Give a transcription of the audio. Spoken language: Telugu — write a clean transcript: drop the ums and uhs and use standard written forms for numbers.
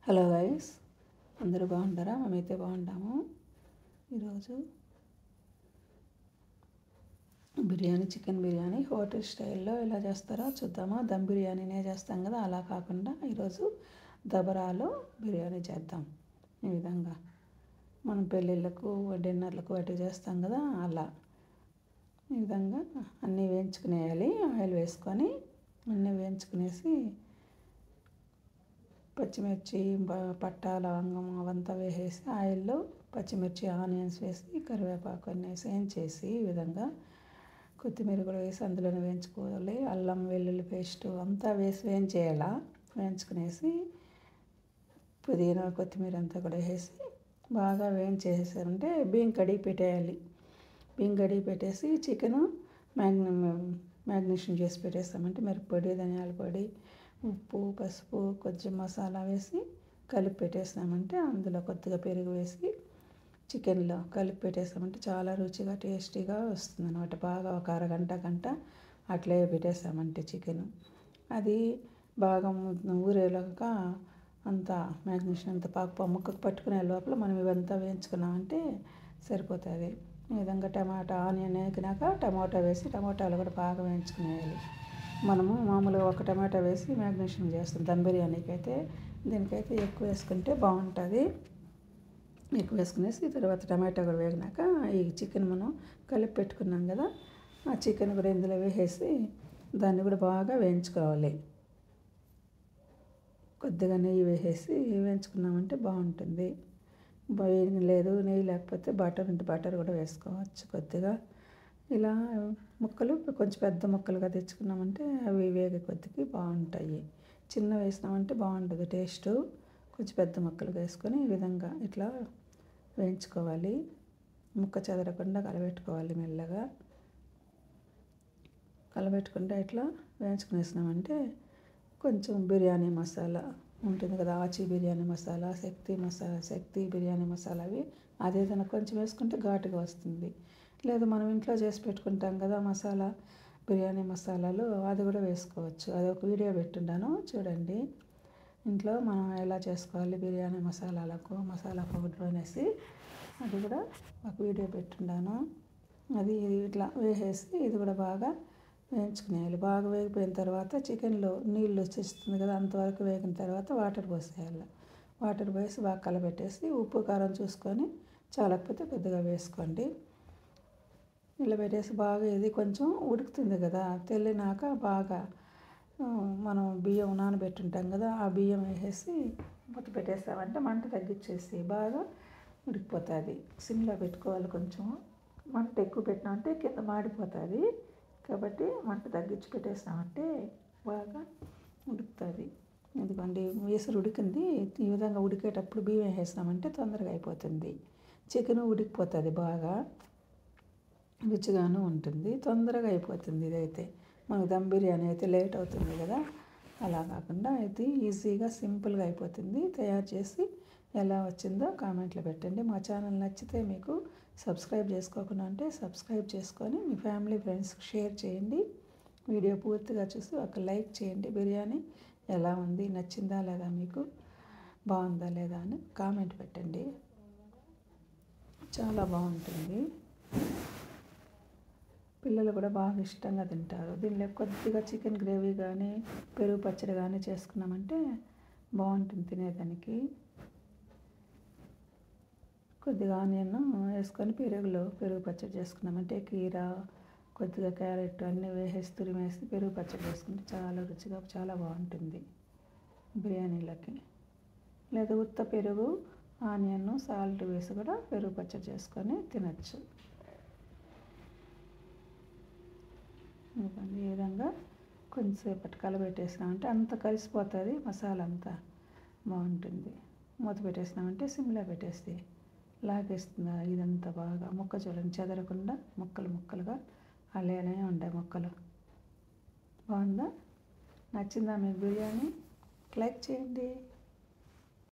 హలో గైస్, అందరూ బాగుంటారా? మేమైతే బాగుంటాము. ఈరోజు చికెన్ బిర్యానీ హోటల్ స్టైల్లో ఎలా చేస్తారో చూద్దామా. దమ్ బిర్యానీనే చేస్తాం కదా, అలా కాకుండా ఈరోజు దబరాలో బిర్యానీ చేద్దాం. ఈ విధంగా మనం పెళ్ళిళ్ళకు డిన్నర్లకు వాటి చేస్తాం కదా, అలా ఈ విధంగా అన్నీ వేయించుకునేయాలి. ఆయిల్ వేసుకొని అన్నీ వేయించుకునేసి పచ్చిమిర్చి, పట్టా, లవంగం అవంతా వేసేసి ఆయిల్లో పచ్చిమిర్చి, ఆనియన్స్ వేసి కరివేపాకు అన్నీ వేయించేసి ఈ విధంగా కొత్తిమీర కూడా వేసి అందులోనే వేయించుకోవాలి. అల్లం వెల్లుల్లి పేస్టు అంతా వేసి వేయించేయాల. వేయించుకునేసి పుదీనా కొత్తిమీర అంతా కూడా వేసి బాగా వేయించేసారంటే బియ్యం కడిగి పెట్టేయాలి. బియ్యం కడిగి పెట్టేసి చికెను మ్యాగ్నేషన్ చేసి పెట్టేస్తామంటే మిరప్పొడి, ధనియాల పొడి, ఉప్పు, పసుపు, కొంచెం మసాలా వేసి కలిపి పెట్టేసామంటే అందులో కొద్దిగా పెరుగు వేసి చికెన్లో కలిపి పెట్టేసామంటే చాలా రుచిగా టేస్టీగా వస్తుంది అన్నమాట. బాగా ఒక గంట అట్లే పెట్టేసామంటే చికెన్ అది బాగా ఊరేలాక అంతా మ్యాగ్నేషన్ అంతా ముక్కకు పట్టుకునే లోపల మనం ఇవంతా వేయించుకున్నామంటే సరిపోతుంది. ఈ విధంగా టమాటా ఆనియన్ వేగినాక టమాటా వేసి టమాటాలు కూడా బాగా వేయించుకునేయాలి. మనము మామూలుగా ఒక టమాటా వేసి మ్యాగ్నేషన్ చేస్తాం దమ్ బిర్యానీకి అయితే. దీనికైతే ఎక్కువ వేసుకుంటే బాగుంటుంది. ఎక్కువ వేసుకునేసి తర్వాత టమాటా కూడా వేగినాక ఈ చికెన్ మనం కలిపి పెట్టుకున్నాం కదా, ఆ చికెన్ కూడా ఇందులో వేసేసి దాన్ని కూడా బాగా వేయించుకోవాలి. కొద్దిగా నెయ్యి వేసేసి వేయించుకున్నామంటే బాగుంటుంది. లేదు నెయ్యి లేకపోతే బటర్ ఉంటే బటర్ కూడా వేసుకోవచ్చు. కొద్దిగా ఇలా ముక్కలు కొంచెం పెద్ద ముక్కలుగా తెచ్చుకున్నామంటే అవి వేగే కొద్దికి బాగుంటాయి. చిన్న వేసినామంటే బాగుంటుంది టేస్టు. కొంచెం పెద్ద ముక్కలుగా వేసుకొని ఈ విధంగా ఇట్లా వేయించుకోవాలి. ముక్క చెదరకుండా కలబెట్టుకోవాలి. మెల్లగా కలబెట్టుకుంటే ఇట్లా వేయించుకునేసినామంటే కొంచెం బిర్యానీ మసాలా ఉంటుంది కదా, ఆచి బిర్యానీ మసాలా, శక్తి బిర్యానీ మసాలా అవి అదేదైనా కొంచెం వేసుకుంటే ఘాటుగా వస్తుంది. లేదు మనం ఇంట్లో చేసి పెట్టుకుంటాం కదా మసాలా, బిర్యానీ మసాలాలు అది కూడా వేసుకోవచ్చు. అది ఒక వీడియో పెట్టుంటాను చూడండి. ఇంట్లో మనం ఎలా చేసుకోవాలి బిర్యానీ మసాలా పౌడర్ అనేసి అది కూడా ఒక వీడియో పెట్టుంటాను. అది ఇట్లా వేసేసి ఇది కూడా బాగా వేయించుకునేయాలి. బాగా వేగిపోయిన తర్వాత చికెన్లో నీళ్ళు వచ్చేస్తుంది కదా, అంతవరకు వేగిన తర్వాత వాటర్ పోసేయాలి. వాటర్ పోసి బాగా కలబెట్టేసి ఉప్పు కారం చూసుకొని చాలకపోతే కొద్దిగా వేసుకోండి. ఇలా పెట్టేసి బాగా ఇది కొంచెం ఉడుకుతుంది కదా, తెల్లినాక బాగా మనం బియ్యం నానబెట్టుంటాం కదా, ఆ బియ్యం వేసేసి మూత పెట్టేసామంటే మంట తగ్గించేసి బాగా ఉడికిపోతుంది. సిమ్లో పెట్టుకోవాలి. కొంచెం మంట ఎక్కువ పెట్టినామంటే కింద మాడిపోతుంది. కాబట్టి మంట తగ్గించి పెట్టేసామంటే బాగా ఉడుకుతుంది. ఎందుకంటే వేసరు ఉడికింది. ఈ విధంగా ఉడికేటప్పుడు బియ్యం వేసేసామంటే తొందరగా అయిపోతుంది. చికెన్ ఉడికిపోతుంది, బాగా రుచిగాను ఉంటుంది, తొందరగా అయిపోతుంది. ఇదైతే మనకు దమ్ బిర్యానీ అయితే లేట్ అవుతుంది కదా, అలా కాకుండా అయితే ఈజీగా సింపుల్గా అయిపోతుంది. తయారు చేసి ఎలా వచ్చిందో కామెంట్లో పెట్టండి. మా ఛానల్ నచ్చితే మీకు సబ్స్క్రైబ్ చేసుకోకుండా ఉంటే సబ్స్క్రైబ్ చేసుకొని మీ ఫ్యామిలీ ఫ్రెండ్స్కి షేర్ చేయండి. వీడియో పూర్తిగా చూసి ఒక లైక్ చేయండి. బిర్యానీ ఎలా ఉంది, నచ్చిందా లేదా, మీకు బాగుందా లేదా అని కామెంట్ పెట్టండి. చాలా బాగుంటుంది. పిల్లలు కూడా బాగా ఇష్టంగా తింటారు. దీనిలో కొద్దిగా చికెన్ గ్రేవీ కానీ పెరుగు పచ్చడి కానీ చేసుకున్నామంటే బాగుంటుంది తినేదానికి. కొద్దిగా ఆనియన్ వేసుకొని పెరుగు పచ్చడి చేసుకున్నామంటే కీర, కొద్దిగా క్యారెట్ అన్నీ వేసేసి తురిమేసి పెరుగు పచ్చడి చేసుకుంటే చాలా రుచిగా చాలా బాగుంటుంది బిర్యానీలకి. లేదా ఉత్త పెరుగు, ఆనియన్, సాల్ట్ వేసి కూడా పెరుగు పచ్చడి చేసుకొని తినచ్చు. ఈ విధంగా కొంచెంసేపటి కలబెట్టేసినామంటే అంత కలిసిపోతుంది మసాలా అంతా, బాగుంటుంది. మూత పెట్టేసినామంటే సిమ్లో పెట్టేసి లాగేస్తుంది ఇదంతా బాగా. ముక్క చూడండి చెదరకుండా ముక్కలుగా అలానే ఉంటాయి ముక్కలు. బాగుందా? నచ్చిందా మీకు బిర్యానీ? లైక్ చేయండి.